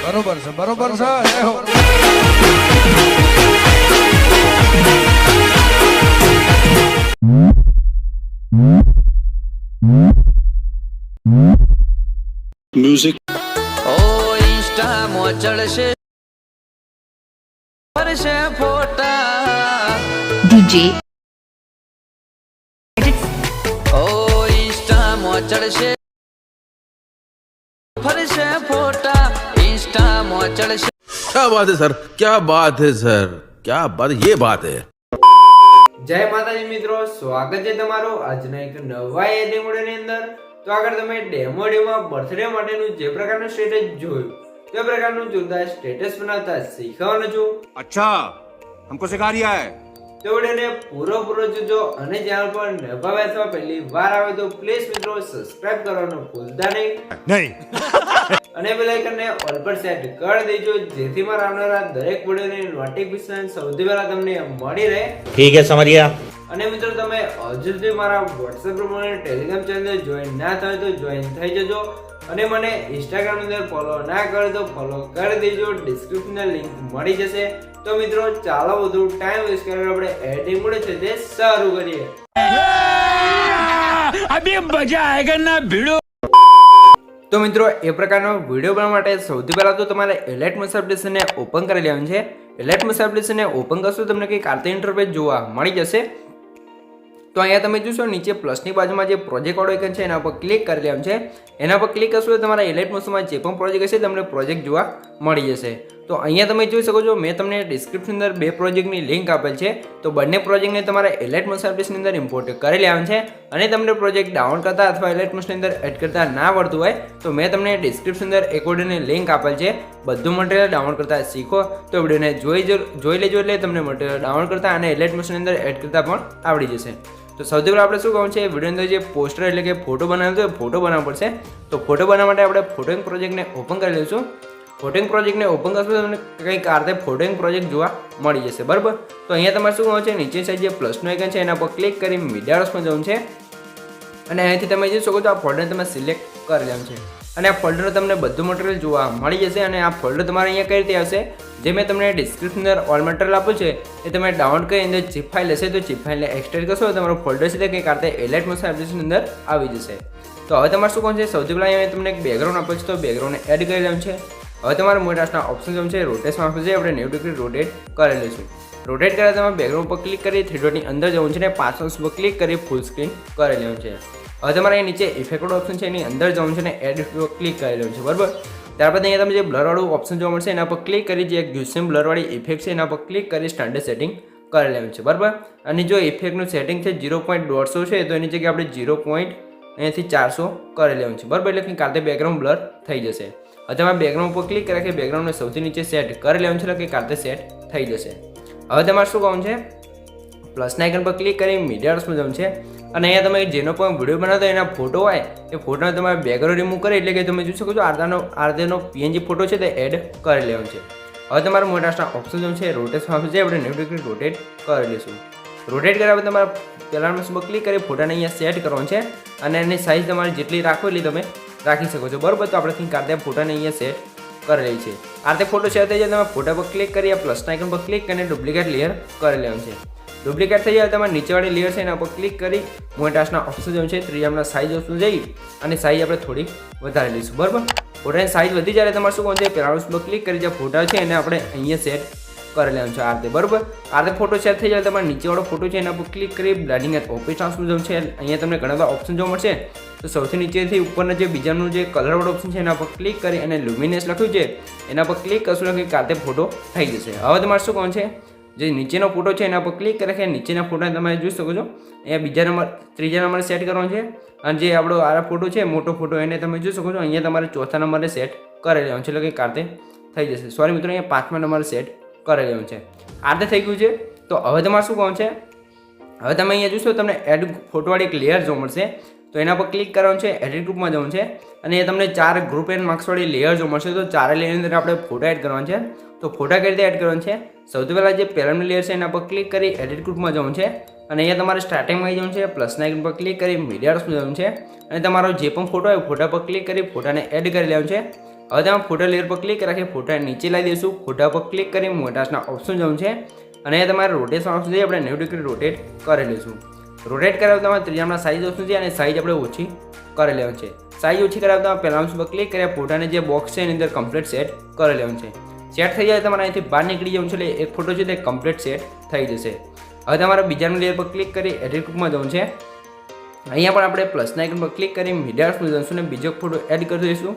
બરોબર છે બરોબર છે જય હો મ્યુઝિક ઓ ઇન્સ્ટા મોચડશે પરશે ફોટા DJ ઓ ઇન્સ્ટા મોચડશે ફરશે ફોટા ઇન્સ્ટા મોચડશે क्या बात है सर, क्या बात है सर, क्या बात, ये बात है। જય માતાજી મિત્રો, સ્વાગત છે તમારું આજના એક નવા એડિંગ વિડિયોની અંદર। તો આગળ તમે ડેમો વિડિયોમાં બર્થડે માટેનું જે પ્રકારનું સ્ટેટસ જોયું તે પ્રકારનું જોરદાર સ્ટેટસ બનાવતા શીખવાનું છું। अच्छा हमको सिखा रिया है। તો વિડિયોને પૂરો જોજો અને ચેનલ પર નવા અથવા પહેલી વાર આવે તો પ્લીઝ મિત્રો સબસ્ક્રાઇબ કરવાનું ભૂલતા નહીં અને બેલ આઇકનને ઓલ પર સેટ કરી દેજો જેથી મારા આવનારા દરેક વિડિયોની નોટિફિકેશન સૌથી પહેલા તમને મળી રહે। ठीक है समझ गया। અને મિત્રો તમે હજુ સુધી મારા WhatsApp ગ્રુપ અને Telegram ચેનલ જોઈન ના થાય તો જોઈન થઈ જજો અને મને Instagram અંદર ફોલો ના કરે તો ફોલો કરી દેજો, ડિસ્ક્રિપ્શનની લિંક મળી જશે। તો મિત્રો ચાલો વધુ ટાઈમ વેસ્ટ કર્યા આપણે એડિટિંગ મોડ છે તે શરૂ કરીએ। અભી મજા આયેગા ના ભીડો। તો મિત્રો એ પ્રકારનો વિડિયો બનાવવા માટે સૌથી પહેલા તો તમારે એલાઇટ મોસ એપ્લિકેશનને ઓપન કરી લેવાનું છે। એલાઇટ મોસ એપ્લિકેશનને ઓપન કરશો તમને કંઈક આર્તી ઇન્ટરફેસ જોવા મળી જશે। તો અહીંયા તમે જોશો નીચે પ્લસની બાજુમાં જે પ્રોજેક્ટ વાળો આઇકન છે એના પર ક્લિક કરી લેવાનું છે। એના પર ક્લિક કરશો તો તમારા એલાઇટ મોસમાં જે પણ પ્રોજેક્ટ હશે તમને પ્રોજેક્ટ જોવા મળી જશે। તો અહીંયા તમે જોઈ શકો છો મેં તમને ડિસ્ક્રિપ્શન અંદર બે પ્રોજેક્ટની લિંક આપેલ છે। તો બંને પ્રોજેક્ટને તમારે એલાઇટ મોસ એપ્લિકેશનની અંદર ઇમ્પોર્ટ કરી લેવાનું છે અને તમને પ્રોજેક્ટ ડાઉનલોડ કરતા અથવા એલાઇટ મોસની અંદર એડ કરતા ના આવડતું હોય તો મેં તમને ડિસ્ક્રિપ્શન અંદર એક વિડિયોની લિંક આપેલ છે। બધું મટીરિયલ ડાઉનલોડ કરતા શીખો તો વિડિયોને જોઈ લેજો એટલે તમને મટીરિયલ ડાઉનલોડ કરતા અને એલાઇટ મોસની અંદર એડ કરતા પણ આવડી જશે। તો સૌથી પહેલાં આપણે શું કહું છે વિડિયો અંદર જે પોસ્ટર એટલે કે ફોટો બનાવવો તો ફોટો બનાવવો પડશે। તો ફોટો બનાવવા માટે આપણે ફોટોઇંગ પ્રોજેક્ટને ઓપન કરી લઈશું। ફોટોઇંગ પ્રોજેક્ટને ઓપન કરશો તો તમને કંઈક આ રીતે ફોટોઇંગ પ્રોજેક્ટ જોવા મળી જશે બરાબર। તો અહીંયા તમારે શું કહું છે નીચે સાઈડ જે પ્લસનું આઇકન છે એના પર ક્લિક કરી મીડિયામાં જવું છે અને અહીંથી તમે જોઈ શકો છો આ ફોલ્ડર તમે સિલેક્ટ કરી લેવાનું છે અને આ ફોલ્ડર તમને બધું મટીરિયલ જોવા મળી જશે। અને આ ફોલ્ડર તમારે અહીંયા કઈ રીતે આવશે જે મેં તમને ડિસ્ક્રિપ્શન અંદર ઓલ મટીરિયલ આપ્યું છે એ તમે ડાઉનલોડ કરી અંદર ચીપ ફાઇલ હશે તો ચીપ ફાઇલને એક્સટ્રેક્ટ કરશો તો તમારો ફોલ્ડર છે તે કંઈક આ રીતે એલાઇટ મોસ એપ્લિકેશન અંદર આવી જશે। તો હવે તમારે શું કહું છે સૌથી પહેલાં અહીંયા તમને એક બેકગ્રાઉન્ડ આપ્યું છે તો બેકગ્રાઉન્ડને એડ કરી લેવાનું છે। હવે તમારે મોટાસના ઓપ્શન જેમ છે રોટેશમાં આપશે છે આપણે 90 ડિગ્રી રોટેટ કરી લઈશું। રોટેટ કર્યા તમારે બેકગ્રાઉન્ડ પર ક્લિક કરી 3 ડોટની અંદર જવું છે અને 5 અંશ પર ક્લિક કરી ફૂલ સ્ક્રીન કરી લેવાનું છે। હવે તમારે અહીં નીચે ઇફેક્ટ ઓપ્શન છે એની અંદર જવું છે અને એડ પર ક્લિક કરી લેવાનું છે બરાબર। ત્યારબાદ અહીંયા તમે જે બ્લરવાળું ઓપ્શન જોવા મળશે એના પર ક્લિક કરી જે ગ્યુસેમ બ્લરવાળી ઇફેક્ટ છે એના પર ક્લિક કરી સ્ટાન્ડર્ડ સેટિંગ કરી લેવાનું છે બરાબર। અને જો ઇફેક્ટનું સેટિંગ છે 0.150 છે તો એની જગ્યાએ આપણે 0.400 કરી લેવાનું છે બરાબર। એટલે કે કાતે બેકગ્રાઉન્ડ બ્લર થઈ જશે। હવે તમારે બેકગ્રાઉન્ડ પર ક્લિક કરી બેકગ્રાઉન્ડને સૌથી નીચે સેટ કરી લેવાનું છે એટલે કે કાતે સેટ થઈ જશે। હવે તમારે શું કહું છે પ્લસના આઇકન પર ક્લિક કરી મીડિયામાં જવું છે અને અહીંયા તમે જેનો પણ વિડીયો બનાવતો એના ફોટો હોય એ ફોટોને તમારે બેકગ્રાઉન્ડ રિમૂવ કરે એટલે કે તમે જોઈ શકો છો આરતેનો પીએનજી ફોટો છે તે એડ કરી લેવાનો છે। હવે તમારે મોટાસના ઓપ્શન જેમ છે રોટેશન આપશે છે આપણે 90 ડિગ્રી રોટેટ કરી લઈશું। રોટેટ કર્યા પછી તમારે પહેલાં પર ક્લિક કરી ફોટાને અહીંયા સેટ કરવાનો છે અને એની સાઇઝ તમારે જેટલી રાખો એટલી તમે રાખી શકો છો બરાબર। તો આપણે કંઈક આ રીતે ફોટાને અહીંયા સેટ કરી રહી છે। આ રીતે ફોટો સેટ થઈ જાય તમે ફોટા પર ક્લિક કરી પ્લસના આઇકન પર ક્લિક કરીને ડુપ્લિકેટ લેયર કરી લેવાનું છે। ડુપ્લિકેટ થઈ જાય તમારે નીચેવાળી લેયર છે એના પર ક્લિક કરી મોટાસના ઓપ્શન જેમ છે ત્રીજાના સાઇઝ ઓપ્શન જઈ અને સાઇઝ આપણે થોડી વધારી લઈશું બરાબર। ફોટાની સાઇઝ વધી જાય તમારે શું કહું છે પહેલાં પર ક્લિક કરી જે ફોટા છે એને આપણે અહીંયા સેટ કરી લેવાનું છે આ રીતે બરાબર। આ રીતે ફોટો સેટ થઈ જાય તમારે નીચેવાળો ફોટો છે એના પર ક્લિક કરી બ્લેન્ડિંગ એટ ઓપેક જેમ છે અહીંયા તમને ઘણા બધા ઓપ્શન જોવા મળશે। તો સૌથી નીચેથી ઉપરના જે બીજાનું જે કલરવાળો ઓપ્શન છે એના પર ક્લિક કરી અને લ્યુમિનેસ લખ્યું છે એના પર ક્લિક કરશો કે કાતે ફોટો થઈ જશે। હવે તમારે શું કહું છે જે નીચેનો ફોટો છે એના પર ક્લિક કરે કે નીચેના ફોટા તમે જોઈ શકો છો અહીંયા ત્રીજા નંબરે સેટ કરવાનો છે અને જે આપણો આ ફોટો છે મોટો ફોટો એને તમે જોઈ શકો છો અહીંયા તમારે ચોથા નંબરે સેટ કરી લેવાનું છે એટલે કે કાતે થઈ જશે। સોરી મિત્રો અહીંયા 5મા નંબરે સેટ કરી લેવાનું છે આ રીતે થઈ ગયું છે। તો હવે તમારે શું કહું છે હવે તમે અહીંયા જોશો તમને એડ ફોટોવાળી એક લેયર જોવા મળશે તો એના પર ક્લિક કરવાનું છે એડિટ ગ્રુપમાં જવાનું છે અને એ તમને 4 ગ્રુપ એન્ડ માર્ક્સવાળી લેયર જોવા મળશે। તો 4 લેયરની અંદર આપણે ફોટા એડ કરવાના છે। તો ફોટા કઈ રીતે એડ કરવાના છે સૌથી પહેલાં જે પહેલાંની લેયર છે એના પર ક્લિક કરી એડિટ ગ્રુપમાં જવાનું છે અને અહીંયા તમારે સ્ટાર્ટિંગમાં આવી જવાનું છે પ્લસના આઇકન પર ક્લિક કરી મીડિયામાં જવાનું છે અને તમારો જે પણ ફોટો હોય ફોટા પર ક્લિક કરી ફોટાને એડ કરી લેવાનું છે। હવે તમે ફોટા લેયર પર ક્લિક રાખી ફોટા નીચે લાવી દઈશું. ફોટા પર ક્લિક કરી મોટાસના ઓપ્શન જવું છે અને અહીંયા તમારે રોટેશન ઓપ્શન છે આપણે 90 ડિગ્રી રોટેટ કરી લઈશું. રોટેટ કરાવવા તમારે ત્રીજામાં સાઇઝ ઓપ્શન છે અને સાઇઝ આપણે ઓછી કરી લેવાનું છે. સાઇઝ ઓછી કરાવતા પહેલા ઓપ્શન પર ક્લિક કર્યા ફોટાને જે બોક્સ છે એની અંદર કમ્પ્લીટ સેટ કરી લેવાનું છે. સેટ થઈ જાય તમારે અહીંથી બહાર નીકળી જવું છે એટલે એક ફોટો છે તે કમ્પ્લીટ સેટ થઈ જશે. હવે તમારે બીજાના લેયર પર ક્લિક કરી એડિટ ગ્રુપમાં જવું છે. અહીંયા પણ આપણે પ્લસના આઇકન પર ક્લિક કરી મીડિયામાં જઈશું અને બીજો ફોટો એડ કરી દઈશું.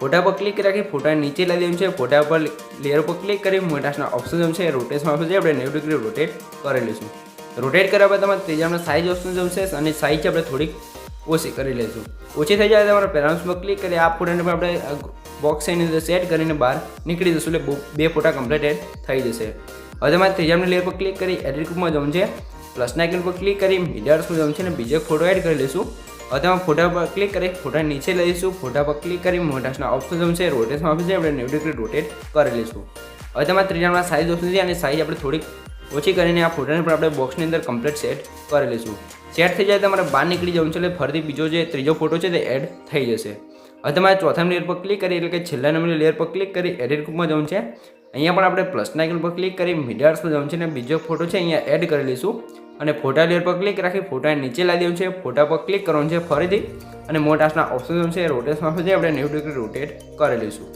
ફોટા પર ક્લિક રાખી ફોટા નીચે લાવી દેવું છે. ફોટા પર લેયર પર ક્લિક કરી મોટાસના ઓપ્શન જવું છે. રોટેશન ઓપ્શન છે આપણે 90 ડિગ્રી રોટેટ કરી લઈશું. રોટેટ કર્યા બાદ તમારે ત્રીજામાં સાઇઝ ઓપ્શન જવું છે અને સાઇઝ આપણે થોડીક ઓછી કરી લઈશું. ઓછી થઈ જાય તમારે પહેલા પર ક્લિક કરી આ ફોટાને પણ આપણે બોક્સ એની અંદર સેટ કરીને બહાર નીકળી જશું એટલે બે ફોટા કમ્પ્લીટ એડ થઈ જશે. હવે તમારે ત્રીજાના લેયર પર ક્લિક કરી એડિટ ગ્રુપમાં જવું છે. પ્લસના આઇકન પર ક્લિક કરી મીડિયામાં જવું છે અને બીજો ફોટો એડ કરી લઈશું. હવે તમે ફોટા પર ક્લિક કરી ફોટા નીચે લઈશું. ફોટા પર ક્લિક કરી મોટાસના ઓપ્શન જવું છે. રોટેશન ઓપ્શન છે આપણે 90 ડિગ્રી રોટેટ કરી લઈશું. હવે તમારે ત્રીજામાં સાઇઝ ઓપ્શન છે અને સાઇઝ આપણે થોડીક ઓછી કરીને આ ફોટાને પણ આપણે બોક્સની અંદર કમ્પ્લીટ સેટ કરી લઈશું. સેટ થઈ જાય તમારે બહાર નીકળી જવું છે એટલે ફરીથી બીજો જે ત્રીજો ફોટો છે તે એડ થઈ જશે. હવે તમારે ચોથા લેયર પર ક્લિક કરી એટલે કે છેલ્લા નંબરની લેયર પર ક્લિક કરી એડિટ ગ્રુપમાં જવું છે. અહીંયા પણ આપણે પ્લસના આઇકન પર ક્લિક કરી મીડિયામાં જવું છે અને બીજો ફોટો છે અહીંયા એડ કરી લઈશું અને ફોટા લેયર પર ક્લિક રાખી ફોટા નીચે લાવી દેવું છે. ફોટા પર ક્લિક કરવાનું છે ફરીથી અને મોટાસના ઓપ્શન છે રોટેશન ઓપ્શન છે આપણે 90 ડિગ્રી રોટેટ કરી લઈશું.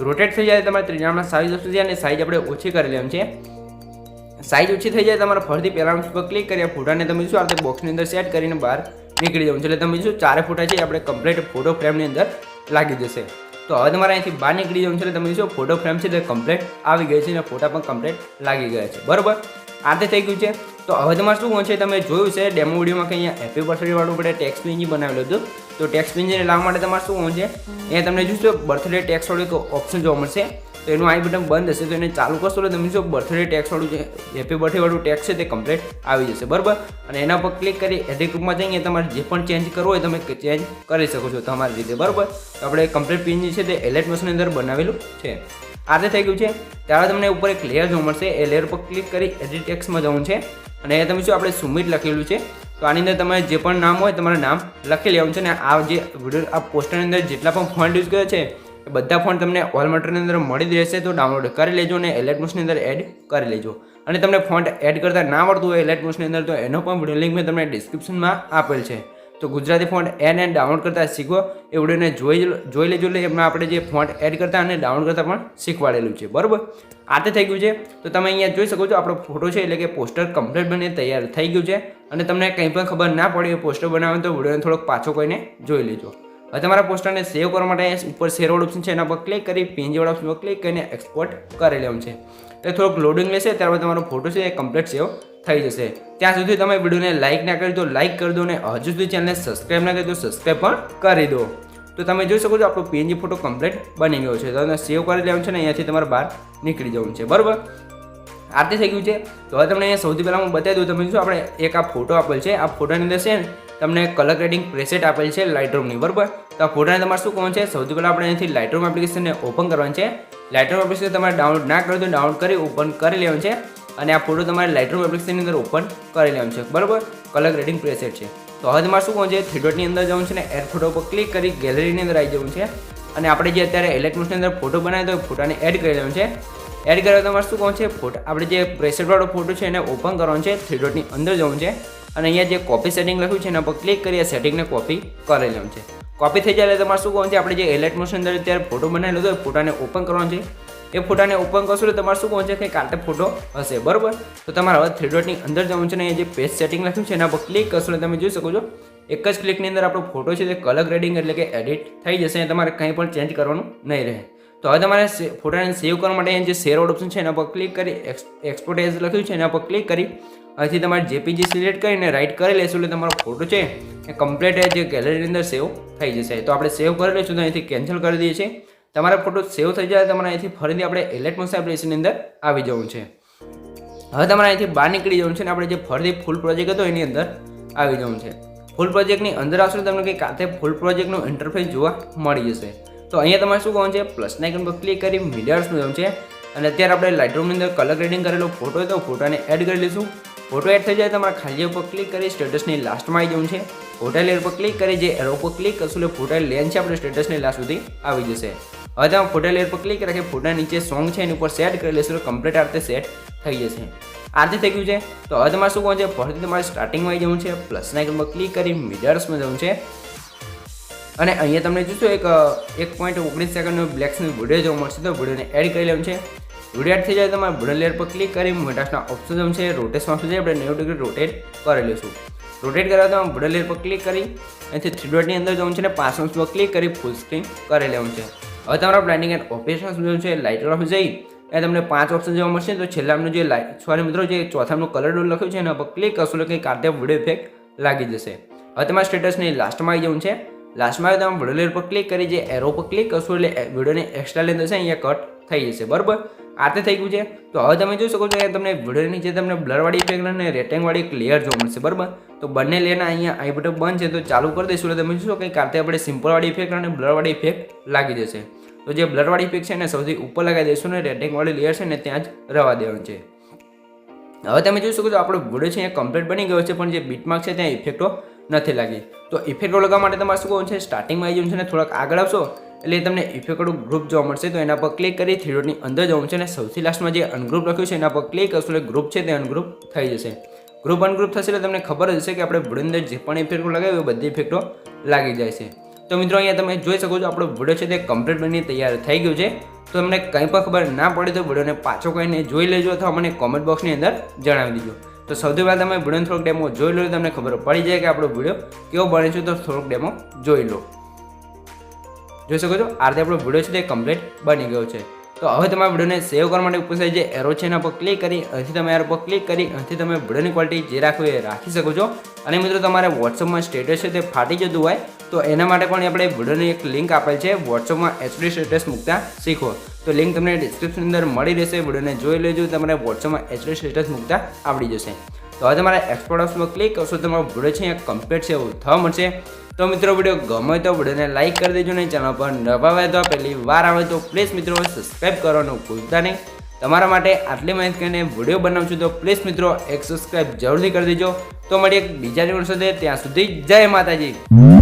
રોટેટ થઈ જાય તમારે ત્રીજામાં સાઇઝ ઓપ્શન છે અને સાઇઝ આપણે ઓછી કરી લેવાનું છે. સાઇઝ ઓછી થઈ જાય તમારે ફરીથી પહેલા પર ક્લિક કર્યા ફોટાને તમે શું આ બોક્સની અંદર સેટ કરીને બહાર નીકળી જવું છે એટલે તમે શું ચારે ફોટા છે આપણે કમ્પ્લીટ ફોટો ફ્રેમની અંદર લાગી જશે. તો હવે તમારે અહીંથી બહાર નીકળી જવું છે એટલે તમે શું ફોટો ફ્રેમ છે તે કમ્પ્લીટ આવી ગઈ છે અને ફોટા પણ કમ્પ્લીટ લાગી ગયા છે. બરાબર આ રીતે થઈ ગયું છે. તો હવે તમારે શું છે તમે જોયું છે ડેમો વિડીયોમાં કે અહીંયા હેપી બર્થડે વાળું આપણે ટેક્સ પિંજી બનાવેલું હતું. તો ટેક્સ પિંજીને લાવવા માટે તમારે શું છે અહીંયા તમને જોશો બર્થડે ટેક્સ વાળું એક ઓપ્શન જોવા મળશે. તો એનું આઈ બટન બંધ હશે તો એને ચાલુ કરશો તો તમે જો બર્થડે ટેક્સ વાળું જે હેપી બર્થડે વાળું ટેક્સ છે તે કમ્પ્લીટ આવી જશે. બરાબર અને એના પર ક્લિક કરી એડિટ ગ્રુપમાં જઈને તમારે જે પણ ચેન્જ કરવો હોય તમે ચેન્જ કરી શકો છો તમારી રીતે. બરાબર તો આપણે કમ્પ્લીટ પિંજી છે તે એલર્ટ મોશનની અંદર બનાવેલું છે. આ રીતે થઈ ગયું છે. ત્યારે તમને ઉપર એક લેયર જોવા મળશે. એ લેયર પર ક્લિક કરી એડિટ ટેક્સમાં જવું છે અને અહીંયા તમે શું આપણે સુમિત લખેલું છે. તો આની અંદર તમારે જે પણ નામ હોય તમારે નામ લખી લેવાનું છે. અને આ જે વિડીયો આ પોસ્ટરની અંદર જેટલા પણ ફોન્ટ યુઝ કર્યો છે એ બધા ફોન્ટ તમને ઓલ મટીરિયલની અંદર મળી જ રહેશે. તો ડાઉનલોડ કરી લેજો અને એલર્ટ મોશનની અંદર એડ કરી લેજો. અને તમને ફોન્ટ એડ કરતા ના આવડતું હોય એલર્ટ મોશનની અંદર તો એનો પણ વિડીયો લિંક મેં તમને ડિસ્ક્રિપ્શનમાં આપેલ છે. તો Gujarati font add and download કરતા શીખો એ વિડીયોને જોઈ લેજો. એટલે એમાં આપણે જે ફોન્ટ એડ કરતા અને ડાઉનલોડ કરતા પણ શીખવાડેલું છે. બરાબર આ તે થઈ ગયું છે. તો તમે અહીંયા જોઈ શકો છો આપણો ફોટો છે એટલે કે પોસ્ટર કમ્પ્લીટ બની તૈયાર થઈ ગયું છે. અને તમને કંઈ પણ ખબર ના પડે એ પોસ્ટર બનાવવાનું તો વિડીયોને થોડોક પાછો કોઈને જોઈ લેજો. હવે તમારા પોસ્ટરને સેવ કરવા માટે ઉપર શેર વાળું ઓપ્શન છે એના પર ક્લિક કરી પીએનજી વાળા ઓપ્શન પર ક્લિક કરીને એક્સપોર્ટ કરી લેવાનું છે. તો થોડુંક લોડિંગ લેશે ત્યારબાદ તમારો ફોટો છે એ કમ્પ્લીટ સેવ થઈ જશે. ત્યાં સુધી તમે વિડીયોને લાઇક ના કરી દો લાઇક કરી દો અને હજુ સુધી ચેનલને સબસ્ક્રાઈબ ના કરી દો સબસ્ક્રાઈબ પણ કરી દો. તો તમે જોઈ શકો છો આપણો પીએનજી ફોટો કમ્પ્લીટ બની ગયો છે. તો તમે સેવ કરી લેવાનું છે ને અહીંયાથી તમારે બહાર નીકળી જવું છે. બરાબર આરતી થઈ ગયું છે. તો હવે તમને અહીંયા સૌથી પહેલાં હું બતાવી દઉં તમે શું આપણે એક આ ફોટો આપેલ છે. આ ફોટાની અંદર છે ને તમને કલર ગ્રેડિંગ પ્રેસેટ આપેલ છે લાઇટરૂમની. બરાબર તો આ ફોટાને તમારે શું કરવાનું છે સૌથી પહેલાં આપણે અહીંથી લાઇટરૂમ એપ્લિકેશનને ઓપન કરવાનું છે. લાઇટરૂમ એપ્લિકેશન તમારે ડાઉનલોડ ના કરો તો ડાઉનલોડ કરી ઓપન કરી લેવાનું છે અને આ ફોટો તમારે લાઇટરૂમ એપ્લિકેશનની અંદર ઓપન કરી લેવાનું છે. બરાબર કલર ગ્રેડિંગ પ્રેસેટ છે. તો હવે તમારે શું કરવાનું છે 3 ડોટની અંદર જવાનું છે ને એડ ફોટો પર ક્લિક કરી ગેલેરીની અંદર આવી જવું છે અને આપણે જે અત્યારે એલર્ટ મોશનની અંદર ફોટો બનાવ્યો તો ફોટાને એડ કરી લેવાનું છે. એડ કરવા તમારે શું કરવાનું છે ફોટો આપણે જે પ્રેસેટ વાળો ફોટો છે એને ઓપન કરવાનો છે. 3 ડોટની અંદર જવું છે અને અહીંયા જે કોપી સેટિંગ લખ્યું છે એના પર ક્લિક કરી આ સેટિંગને કોપી કરી લેવાનું છે. કોપી થઈ જાય એટલે તમારે શું કરવાનું છે આપણે જે એલર્ટ મોશન અંદર અત્યારે ફોટો બનાવેલો હતો એ ફોટાને ઓપન કરવાનો છે. એ ફોટાને ઓપન કરશો તો તમારે શું કરવાનું છે કે કાંતે ફોટો હશે. બરાબર તો તમારે હવે 3 ડોટની અંદર જવાનું છે ને અહીંયા જે પેજ સેટિંગ લખ્યું છે એના પર ક્લિક કરશો એટલે તમે જોઈ શકો છો એક જ ક્લિકની અંદર આપણો ફોટો છે તે કલર ગ્રેડિંગ એટલે કે એડિટ થઈ જશે અને તમારે કંઈ પણ ચેન્જ કરવાનું નહીં રહે. તો હવે તમારે ફોટાને સેવ કરવા માટે જે શેર વાળો ઓપ્શન છે એના પર ક્લિક કરી એક્સપોર્ટ એઝ લખ્યું છે એના પર ક્લિક કરી અહીંથી તમારે જેપીજી સિલેક્ટ કરીને રાઇટ કરી લેશું એટલે તમારો ફોટો છે એ કમ્પ્લીટ જે ગેલેરીની અંદર સેવ થઈ જશે. તો આપણે સેવ કરી લઈશું તો અહીંથી કેન્સલ કરી દઈએ છીએ. તમારો ફોટો સેવ થઈ જાય તમારે અહીંથી ફરીથી આપણે એલર્ટ મોશન એપ્લિકેશનની અંદર આવી જવું છે. હવે તમારે અહીંથી બહાર નીકળી જવું છે અને આપણે જે ફરીથી ફૂલ પ્રોજેક્ટ હતો એની અંદર આવી જવું છે. ફૂલ પ્રોજેક્ટની અંદર આવશો તમને કંઈક કાતે ફૂલ પ્રોજેક્ટનું ઇન્ટરફેસ જોવા મળી જશે. તો અહીંયા તમારે શું કરવાનું છે પ્લસના આઇકન પર ક્લિક કરી મીડિયાર્સનું જવું છે અને અત્યારે આપણે લાઇટરૂમની અંદર કલર ગ્રેડિંગ કરેલો ફોટો હોય તો ફોટાને એડ કરી લઈશું. ફોટો એડ થઈ જાય તમારે ખાલી ઉપર ક્લિક કરી સ્ટેટસની લાસ્ટમાં આવી જવું છે. ફોટા લેયર પર ક્લિક કરી જે એરો પર ક્લિક કરશું એટલે ફોટા લેન છે આપણે સ્ટેટસની લાસ્ટ સુધી આવી જશે. હવે તમે ફોટા લેયર પર ક્લિક રાખી ફોટા નીચે સોંગ છે એની ઉપર સેટ કરી લેશો તો કમ્પ્લીટ આ રીતે સેટ થઈ જશે. આ રીતે થઈ ગયું છે. તો હવે તમારે શું કરવાનું છે, ફરીથી તમારે સ્ટાર્ટિંગમાં આવી જવું છે, પ્લસના આઇકન પર ક્લિક કરી મિરર્સમાં જવું છે અને અહીંયા તમને જોશો એક 1.19 સેકન્ડનો બ્લેક સ્ક્રીન વિડીયો જોવા મળશે. તો વિડીયોને એડ કરી લેવાનું છે. વિડીયો એડ થઈ જાય તમારે વિડીયો લેયર પર ક્લિક કરી મોટાના ઓપ્શન જવું છે, રોટેશનમાં આવશે આપણે 90 ડિગ્રી રોટેટ કરી લઈશું. રોટેટ કરવા તમે વિડીયો લેયર પર ક્લિક કરી અહીંથી 3 ડોટની અંદર જવું છે ને 5 અંશ પર ક્લિક કરી ફૂલ સ્ક્રીન કરી લેવાનું છે. હવે તમારા બ્લેન્ડિંગ એન્ડ ઓપરેશન જવું છે, લાઇટર ઓફ જઈ એ તમને 5 ઓપ્શન જોવા મળશે. તો છેલ્લાનું જે મિત્રો જે ચોથાનું કલર ડોલ લખ્યું છે એના પર ક્લિક કરશો એટલે કંઈ કાઢતે વિડીયો ઇફેક્ટ લાગી જશે. હવે તમારા સ્ટેટસની લાસ્ટમાં આવી જવું છે. લાસ્ટમાં તમે વિડીયો લેયર પર ક્લિક કરી જે એરો પર ક્લિક કરશો એટલે વિડીયોને એક્સ્ટ્રા લેન્થ હશે અહીંયા કટ થઈ જશે. બરાબર, આ રીતે થઈ ગયું છે. તો હવે તમે જોઈ શકો છો કે તમને વિડીયોની જે તમને બ્લરવાળી ઇફેક્ટ અને રેટિંગવાળી એક લેયર જોવા મળશે. બરાબર, તો બંને લેયરના અહીંયા આઈ બટન બંધ છે તો ચાલુ કરી દઈશું એટલે તમે જોશો કે કાઢતે આપણે સિમ્પલવાળી ઇફેક્ટ અને બ્લરવાળી ઇફેક્ટ લાગી જશે. તો જે બ્લરવાળી ઇફેક્ટ છે એને સૌથી ઉપર લગાવી દઈશું ને રેટિંગવાળી લેયર છે ને ત્યાં જ રહેવા દેવાનું છે. હવે તમે જોઈ શકો છો આપણો વિડીયો છે અહીંયા કમ્પ્લીટ બની ગયો છે પણ જે બીટમાર્ક છે ત્યાં ઇફેક્ટો નથી લાગી. તો ઇફેક્ટો લગાવવા માટે તમારે શું કરવાનું છે, સ્ટાર્ટિંગમાં આવી જવું છે ને થોડાક આગળ આવશો એટલે તમને ઇફેક્ટોનું ગ્રુપ જોવા મળશે. તો એના પર ક્લિક કરી 3 ડોટની અંદર જવું છે અને સૌથી લાસ્ટમાં જે અનગ્રુપ લખ્યું છે એના પર ક્લિક કરશો એટલે ગ્રુપ છે તે અનગ્રુપ થઈ જશે. ગ્રુપ અનગ્રુપ થશે એટલે તમને ખબર જ હશે કે આપણે વિડીયો અંદર જે પણ ઇફેક્ટો લગાવી એ બધી ઇફેક્ટો લાગી જાય છે. તો મિત્રો અહીંયા તમે જોઈ શકો છો આપણો વિડીયો છે તે કમ્પ્લીટ બની તૈયાર થઈ ગયું છે. તો તમને કંઈ પણ ખબર ના પડે તો વિડીયોને પાછો કહીને જોઈ લેજો અથવા મને કોમેન્ટ બોક્સની અંદર જણાવી દેજો. તો સૌથી પહેલાં તમે વિડીયોનો થોડોક ડેમો જોઈ લો તમને ખબર પડી જાય કે આપણો વિડીયો કેવો બને છે. તો થોડોક ડેમો જોઈ લો. જોઈ શકો છો આ રીતે આપણો વિડીયો છે તે કમ્પ્લીટ બની ગયો છે. તો હવે તમારા વિડીયોને સેવ કરવા માટે ઉપર સાઈડ જે એરો છે એના પર ક્લિક કરી અહીંથી તમે એરો પર ક્લિક કરી અહીંથી તમે વિડીયોની ક્વોલિટી જે રાખો એ રાખી શકો છો. અને મિત્રો તમારે વોટ્સઅપમાં સ્ટેટસ છે તે ફાટી જતું હોય તો એના માટે પણ આપણે વિડીયોની એક લિંક આપેલ છે વોટ્સઅપમાં HD સ્ટેટસ મૂકતા શીખો. તો લિંક તમને ડિસ્ક્રિપ્શન અંદર મળી રહેશે. વિડીયોને જોઈ લેજો, તમારે વોટ્સઅપમાં HD સ્ટેટસ મૂકતા આવડી જશે. તો હવે તમારે એક્સપોર્ટ ઓપ્શનમાં ક્લિક કરશો તમારો વિડીયો છે અહીંયા કમ્પ્લીટ છે એવું થવા મળશે. તો મિત્રો વિડીયો ગમે તો વિડીયોને લાઇક કરી દેજો ને ચેનલ પર નવા હોય તો પહેલી વાર આવે તો પ્લીઝ મિત્રો સબસ્ક્રાઈબ કરવાનું ભૂલતા નહીં. તમારા માટે આટલી માહિતી કરીને વિડીયો બનાવું છું તો પ્લીઝ મિત્રો એક સબસ્ક્રાઈબ જરૂરથી કરી દેજો. તો મળીએ એક બીજા વિડીયો સાથે, ત્યાં સુધી જય માતાજી.